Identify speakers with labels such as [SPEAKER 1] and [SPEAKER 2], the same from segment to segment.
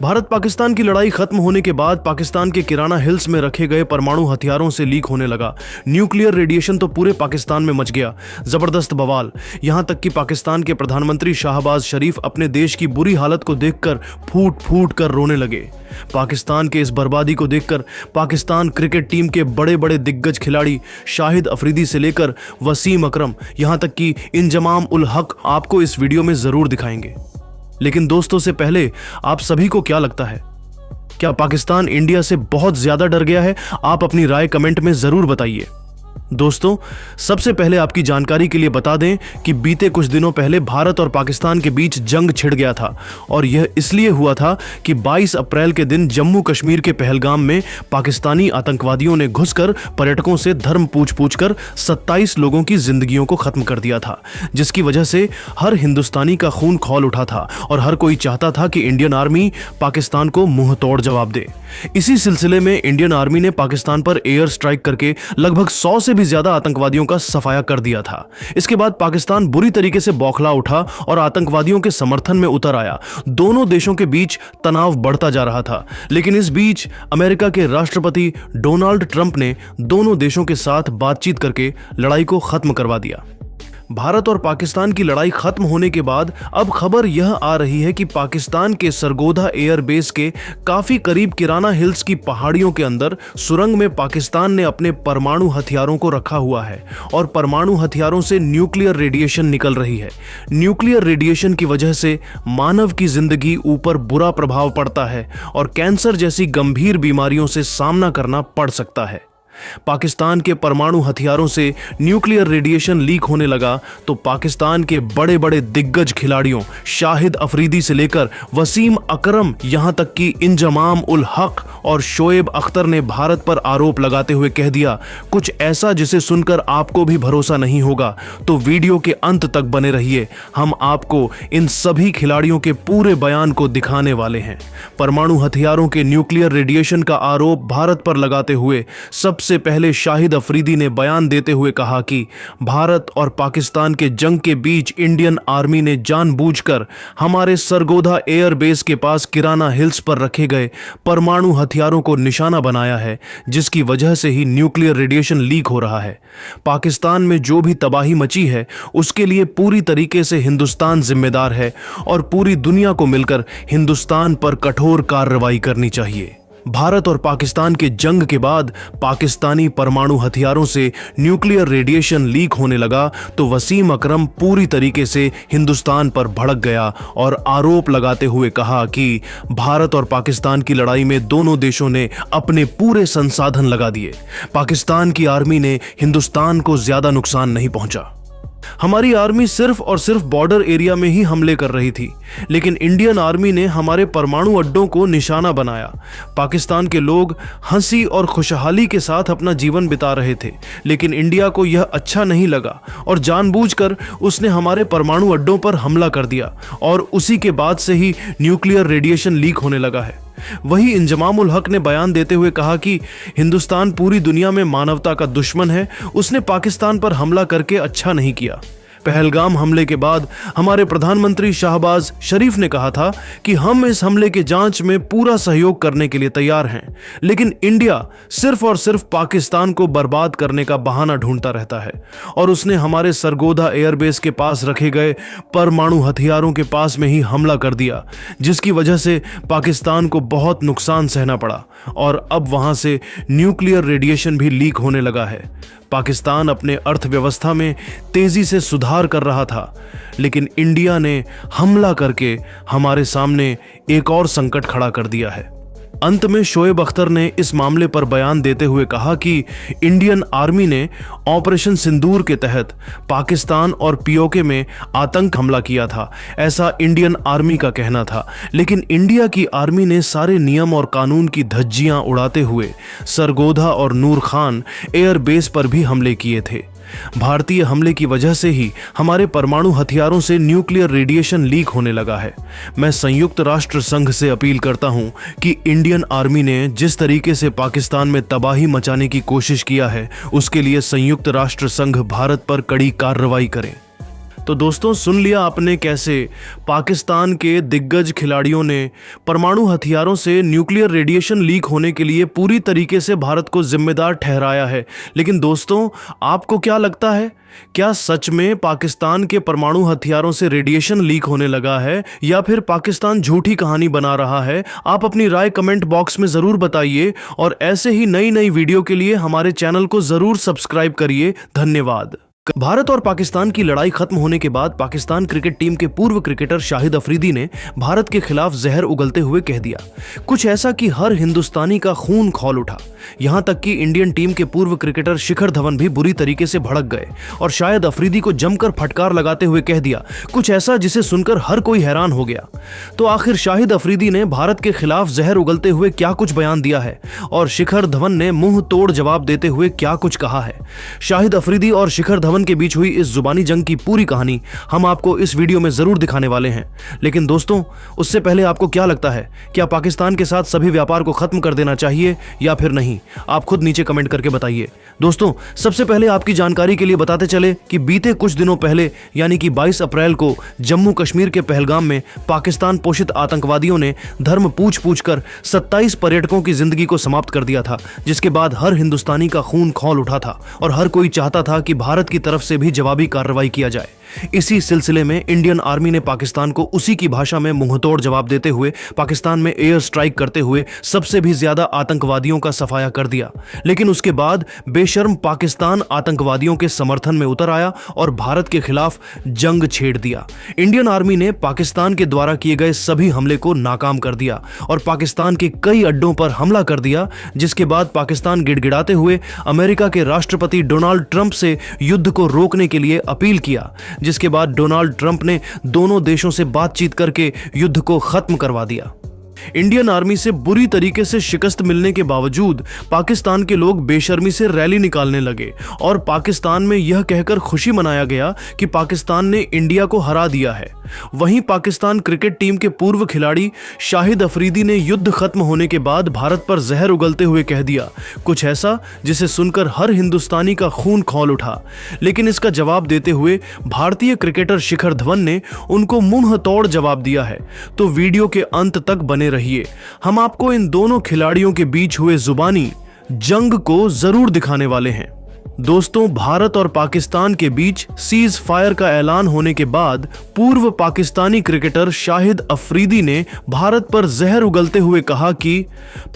[SPEAKER 1] भारत पाकिस्तान की लड़ाई खत्म होने के बाद पाकिस्तान के किराना हिल्स में रखे गए परमाणु हथियारों से लीक होने लगा। न्यूक्लियर रेडिएशन तो पूरे पाकिस्तान में मच गया। जबरदस्त बवाल, यहां तक कि पाकिस्तान के प्रधानमंत्री शाहबाज शरीफ अपने देश की बुरी हालत को देखकर फूट फूट कर रोने लगे। पाकिस्तान के इस बर्बादी को देखकर पाकिस्तान क्रिकेट टीम के बड़े बड़े दिग्गज खिलाड़ी शाहिद अफरीदी से लेकर वसीम अकरम, यहां तक कि इंजमाम उल हक आपको इस वीडियो में जरूर दिखाएंगे। लेकिन दोस्तों, से पहले आप सभी को क्या लगता है, क्या पाकिस्तान इंडिया से बहुत ज्यादा डर गया है? आप अपनी राय कमेंट में जरूर बताइए। दोस्तों, सबसे पहले आपकी जानकारी के लिए बता दें कि बीते कुछ दिनों पहले भारत और पाकिस्तान के बीच जंग छिड़ गया था और यह इसलिए हुआ था कि 22 अप्रैल के दिन जम्मू कश्मीर के पहलगाम में पाकिस्तानी आतंकवादियों ने घुसकर पर्यटकों से धर्म पूछ कर 27 लोगों की जिंदगियों को खत्म कर दिया था, जिसकी वजह से हर हिंदुस्तानी का खून खौल उठा था और हर कोई चाहता था कि इंडियन आर्मी पाकिस्तान को मुंह तोड़ जवाब दे। इसी सिलसिले में इंडियन आर्मी ने पाकिस्तान पर एयर स्ट्राइक करके लगभग 100 से भी ज्यादा आतंकवादियों का सफाया कर दिया था। इसके बाद पाकिस्तान बुरी तरीके से बौखला उठा और आतंकवादियों के समर्थन में उतर आया। दोनों देशों के बीच तनाव बढ़ता जा रहा था, लेकिन इस बीच अमेरिका के राष्ट्रपति डोनाल्ड ट्रंप ने दोनों देशों के साथ बातचीत करके लड़ाई को खत्म करवा दिया। भारत और पाकिस्तान की लड़ाई खत्म होने के बाद अब खबर यह आ रही है कि पाकिस्तान के सरगोधा एयरबेस के काफी करीब किराना हिल्स की पहाड़ियों के अंदर सुरंग में पाकिस्तान ने अपने परमाणु हथियारों को रखा हुआ है और परमाणु हथियारों से न्यूक्लियर रेडिएशन निकल रही है। न्यूक्लियर रेडिएशन की वजह से मानव की जिंदगी ऊपर बुरा प्रभाव पड़ता है और कैंसर जैसी गंभीर बीमारियों से सामना करना पड़ सकता है। पाकिस्तान के परमाणु हथियारों से न्यूक्लियर रेडिएशन लीक होने लगा तो पाकिस्तान के बड़े बड़े दिग्गज खिलाड़ियों शाहिद अफरीदी से लेकर वसीम अकरम, यहां तक कि इंजमाम उल हक और शोएब अख्तर ने भारत पर आरोप लगाते हुए कह दिया कुछ ऐसा जिसे सुनकर आपको भी भरोसा नहीं होगा। तो वीडियो के अंत तक बने रहिए, हम आपको इन सभी खिलाड़ियों के पूरे बयान को दिखाने वाले हैं। परमाणु हथियारों के न्यूक्लियर रेडिएशन का आरोप भारत पर लगाते हुए सबसे पहले शाहिद अफरीदी ने बयान देते हुए कहा कि भारत और पाकिस्तान के जंग के बीच इंडियन आर्मी ने जानबूझकर हमारे सरगोधा एयरबेस के पास किराना हिल्स पर रखे गए परमाणु हथियारों को निशाना बनाया है, जिसकी वजह से ही न्यूक्लियर रेडिएशन लीक हो रहा है। पाकिस्तान में जो भी तबाही मची है उसके लिए पूरी तरीके से हिंदुस्तान जिम्मेदार है और पूरी दुनिया को मिलकर हिंदुस्तान पर कठोर कार्रवाई करनी चाहिए। भारत और पाकिस्तान के जंग के बाद पाकिस्तानी परमाणु हथियारों से न्यूक्लियर रेडिएशन लीक होने लगा तो वसीम अकरम पूरी तरीके से हिंदुस्तान पर भड़क गया और आरोप लगाते हुए कहा कि भारत और पाकिस्तान की लड़ाई में दोनों देशों ने अपने पूरे संसाधन लगा दिए। पाकिस्तान की आर्मी ने हिंदुस्तान को ज्यादा नुकसान नहीं पहुंचा। हमारी आर्मी सिर्फ और सिर्फ बॉर्डर एरिया में ही हमले कर रही थी, लेकिन इंडियन आर्मी ने हमारे परमाणु अड्डों को निशाना बनाया। पाकिस्तान के लोग हंसी और खुशहाली के साथ अपना जीवन बिता रहे थे, लेकिन इंडिया को यह अच्छा नहीं लगा और जानबूझकर उसने हमारे परमाणु अड्डों पर हमला कर दिया और उसी के बाद से ही न्यूक्लियर रेडिएशन लीक होने लगा है। वही इंजमाम उल हक ने बयान देते हुए कहा कि हिंदुस्तान पूरी दुनिया में मानवता का दुश्मन है, उसने पाकिस्तान पर हमला करके अच्छा नहीं किया। पहलगाम हमले के बाद हमारे प्रधानमंत्री शाहबाज शरीफ ने कहा था कि हम इस हमले के जांच में पूरा सहयोग करने के लिए तैयार हैं, लेकिन इंडिया सिर्फ और सिर्फ पाकिस्तान को बर्बाद करने का बहाना ढूंढता रहता है और उसने हमारे सरगोधा एयरबेस के पास रखे गए परमाणु हथियारों के पास में ही हमला कर दिया, जिसकी वजह से पाकिस्तान को बहुत नुकसान सहना पड़ा और अब वहां से न्यूक्लियर रेडिएशन भी लीक होने लगा है। पाकिस्तान अपने अर्थव्यवस्था में तेजी से सुधार कर रहा था, लेकिन इंडिया ने हमला करके हमारे सामने एक और संकट खड़ा कर दिया है। अंत में शोएब अख्तर ने इस मामले पर बयान देते हुए कहा कि इंडियन आर्मी ने ऑपरेशन सिंदूर के तहत पाकिस्तान और पीओके में आतंक हमला किया था, ऐसा इंडियन आर्मी का कहना था। लेकिन इंडिया की आर्मी ने सारे नियम और कानून की धज्जियां उड़ाते हुए सरगोधा और नूर खान एयरबेस पर भी हमले किए थे। भारतीय हमले की वजह से ही हमारे परमाणु हथियारों से न्यूक्लियर रेडिएशन लीक होने लगा है। मैं संयुक्त राष्ट्र संघ से अपील करता हूं कि इंडियन आर्मी ने जिस तरीके से पाकिस्तान में तबाही मचाने की कोशिश किया है, उसके लिए संयुक्त राष्ट्र संघ भारत पर कड़ी कार्रवाई करे। तो दोस्तों, सुन लिया आपने कैसे पाकिस्तान के दिग्गज खिलाड़ियों ने परमाणु हथियारों से न्यूक्लियर रेडिएशन लीक होने के लिए पूरी तरीके से भारत को जिम्मेदार ठहराया है। लेकिन दोस्तों, आपको क्या लगता है, क्या सच में पाकिस्तान के परमाणु हथियारों से रेडिएशन लीक होने लगा है या फिर पाकिस्तान झूठी कहानी बना रहा है? आप अपनी राय कमेंट बॉक्स में जरूर बताइए और ऐसे ही नई नई वीडियो के लिए हमारे चैनल को जरूर सब्सक्राइब करिए। धन्यवाद। भारत और पाकिस्तान की लड़ाई खत्म होने के बाद पाकिस्तान क्रिकेट टीम के पूर्व क्रिकेटर शाहिद अफरीदी ने भारत के खिलाफ जहर उगलते हुए कह दिया कुछ ऐसा कि हर हिंदुस्तानी का खून खौल उठा। यहां तक कि इंडियन टीम के पूर्व क्रिकेटर शिखर धवन भी बुरी तरीके से भड़क गए और शाहिद अफरीदी को जमकर फटकार लगाते हुए कह दिया कुछ ऐसा जिसे सुनकर हर कोई हैरान हो गया। तो आखिर शाहिद अफरीदी ने भारत के खिलाफ जहर उगलते हुए क्या कुछ बयान दिया है और शिखर धवन ने मुंह तोड़ जवाब देते हुए क्या कुछ कहा है? शाहिद अफरीदी और शिखर धवन के बीच हुई इस जुबानी जंग की पूरी कहानी हम आपको इस वीडियो में जरूर दिखाने वाले हैं। लेकिन दोस्तों, उससे पहले आपको क्या लगता है, क्या पाकिस्तान के साथ सभी व्यापार को खत्म कर देना चाहिए या फिर नहीं? आप खुद नीचे कमेंट करके बताइए। दोस्तों, सबसे पहले आपकी जानकारी के लिए बताते चले कि बीते कुछ दिनों पहले यानी कि 22 अप्रैल को जम्मू कश्मीर के पहलगाम में पाकिस्तान पोषित आतंकवादियों ने धर्म पूछ पूछ कर 27 पर्यटकों की जिंदगी को समाप्त कर दिया था, जिसके बाद हर हिंदुस्तानी का खून खौल उठा था और हर कोई चाहता था कि भारत की तरफ से भी जवाबी कार्रवाई किया जाए। इसी सिलसिले में इंडियन आर्मी ने पाकिस्तान को उसी की भाषा में मुंहतोड़ जवाब देते हुए पाकिस्तान में एयर स्ट्राइक करते हुए सबसे भी ज्यादा आतंकवादियों का सफाया कर दिया। लेकिन उसके बाद बेशर्म पाकिस्तान आतंकवादियों के समर्थन में उतर आया और भारत के खिलाफ जंग छेड़ दिया। इंडियन आर्मी ने पाकिस्तान के द्वारा किए गए सभी हमले को नाकाम कर दिया और पाकिस्तान के कई अड्डों पर हमला कर दिया, जिसके बाद पाकिस्तान गिड़गिड़ाते हुए अमेरिका के राष्ट्रपति डोनाल्ड ट्रंप से युद्ध को रोकने के लिए अपील किया, जिसके बाद डोनाल्ड ट्रंप ने दोनों देशों से बातचीत करके युद्ध को खत्म करवा दिया। इंडियन आर्मी से बुरी तरीके से शिकस्त मिलने के बावजूद पाकिस्तान के लोग बेशर्मी से रैली निकालने लगे और पाकिस्तान में यह कहकर खुशी मनाया गया कि पाकिस्तान ने इंडिया को हरा दिया है। वहीं पाकिस्तान क्रिकेट टीम के पूर्व खिलाड़ी शाहिद अफरीदी ने युद्ध खत्म होने के बाद भारत पर जहर उगलते हुए कह दिया कुछ ऐसा जिसे सुनकर हर हिंदुस्तानी का खून खौल उठा। लेकिन इसका जवाब देते हुए भारतीय क्रिकेटर शिखर धवन ने उनको मुंह तोड़ जवाब दिया है। तो वीडियो के अंत तक बने रहिए, हम आपको इन दोनों खिलाड़ियों के बीच हुए जुबानी जंग को जरूर दिखाने वाले हैं। दोस्तों, भारत और पाकिस्तान के बीच सीज फायर का ऐलान होने के बाद पूर्व पाकिस्तानी क्रिकेटर शाहिद अफरीदी ने भारत पर जहर उगलते हुए कहा कि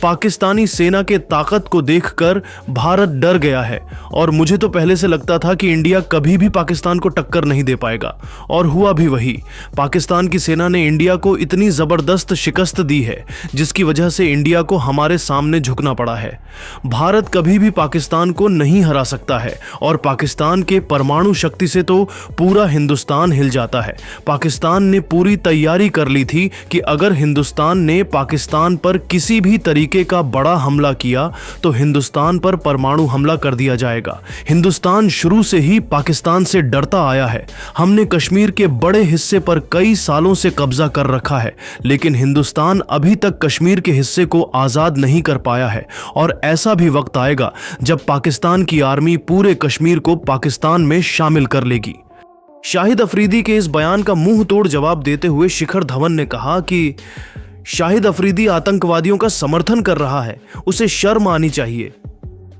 [SPEAKER 1] पाकिस्तानी सेना के ताकत को देखकर भारत डर गया है और मुझे तो पहले से लगता था कि इंडिया कभी भी पाकिस्तान को टक्कर नहीं दे पाएगा और हुआ भी वही। पाकिस्तान की सेना ने इंडिया को इतनी जबरदस्त शिकस्त दी है जिसकी वजह से इंडिया को हमारे सामने झुकना पड़ा है। भारत कभी भी पाकिस्तान को नहीं हरा सकता है और पाकिस्तान के परमाणु शक्ति से तो पूरा हिंदुस्तान हिल जाता है। पाकिस्तान ने पूरी तैयारी कर ली थी कि अगर हिंदुस्तान ने पाकिस्तान पर किसी भी तरीके का बड़ा हमला किया तो हिंदुस्तान पर परमाणु हमला कर दिया जाएगा। हिंदुस्तान शुरू से ही पाकिस्तान से डरता आया है। हमने कश्मीर के बड़े हिस्से पर कई सालों से कब्जा कर रखा है, लेकिन हिंदुस्तान अभी तक कश्मीर के हिस्से को आजाद नहीं कर पाया है और ऐसा भी वक्त आएगा जब पाकिस्तान की आर्मी पूरे कश्मीर को पाकिस्तान में शामिल कर लेगी। शाहिद अफरीदी के इस बयान का मुंह तोड़ जवाब देते हुए शिखर धवन ने कहा कि शाहिद अफरीदी आतंकवादियों का समर्थन कर रहा है, उसे शर्म आनी चाहिए।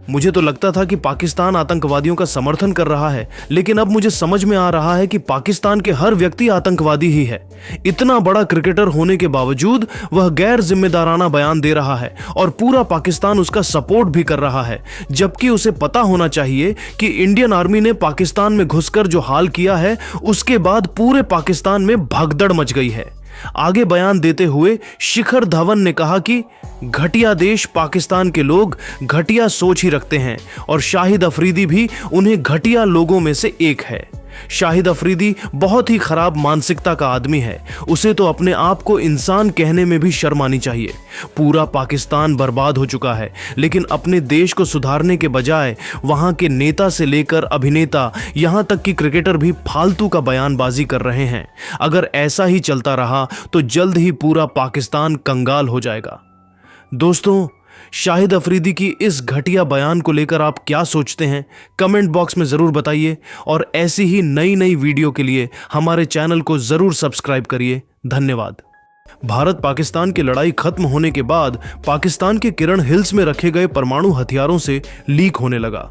[SPEAKER 1] मुझे तो लगता था कि पाकिस्तान आतंकवादियों का समर्थन कर रहा है, लेकिन अब मुझे समझ में आ रहा है कि पाकिस्तान के हर व्यक्ति आतंकवादी ही है। इतना बड़ा क्रिकेटर होने के बावजूद वह गैर जिम्मेदाराना बयान दे रहा है और पूरा पाकिस्तान उसका सपोर्ट भी कर रहा है, जबकि उसे पता होना चाहिए कि इंडियन आर्मी ने पाकिस्तान में घुसकर जो हाल किया है उसके बाद पूरे पाकिस्तान में भगदड़ मच गई है। आगे बयान देते हुए शिखर धवन ने कहा कि घटिया देश पाकिस्तान के लोग घटिया सोच ही रखते हैं और शाहिद अफरीदी भी उन्हें घटिया लोगों में से एक है। शाहिद अफरीदी बहुत ही खराब मानसिकता का आदमी है, उसे तो अपने आप को इंसान कहने में भी शर्म आनी चाहिए। पूरा पाकिस्तान बर्बाद हो चुका है, लेकिन अपने देश को सुधारने के बजाय वहां के नेता से लेकर अभिनेता यहां तक कि क्रिकेटर भी फालतू का बयानबाजी कर रहे हैं। अगर ऐसा ही चलता रहा तो जल्द ही पूरा पाकिस्तान कंगाल हो जाएगा। दोस्तों, शाहिद अफरीदी की इस घटिया बयान को लेकर आप क्या सोचते हैं, कमेंट बॉक्स में जरूर बताइए और ऐसी ही नई नई वीडियो के लिए हमारे चैनल को जरूर सब्सक्राइब करिए। धन्यवाद। भारत पाकिस्तान की लड़ाई खत्म होने के बाद पाकिस्तान के किरण हिल्स में रखे गए परमाणु हथियारों से लीक होने लगा।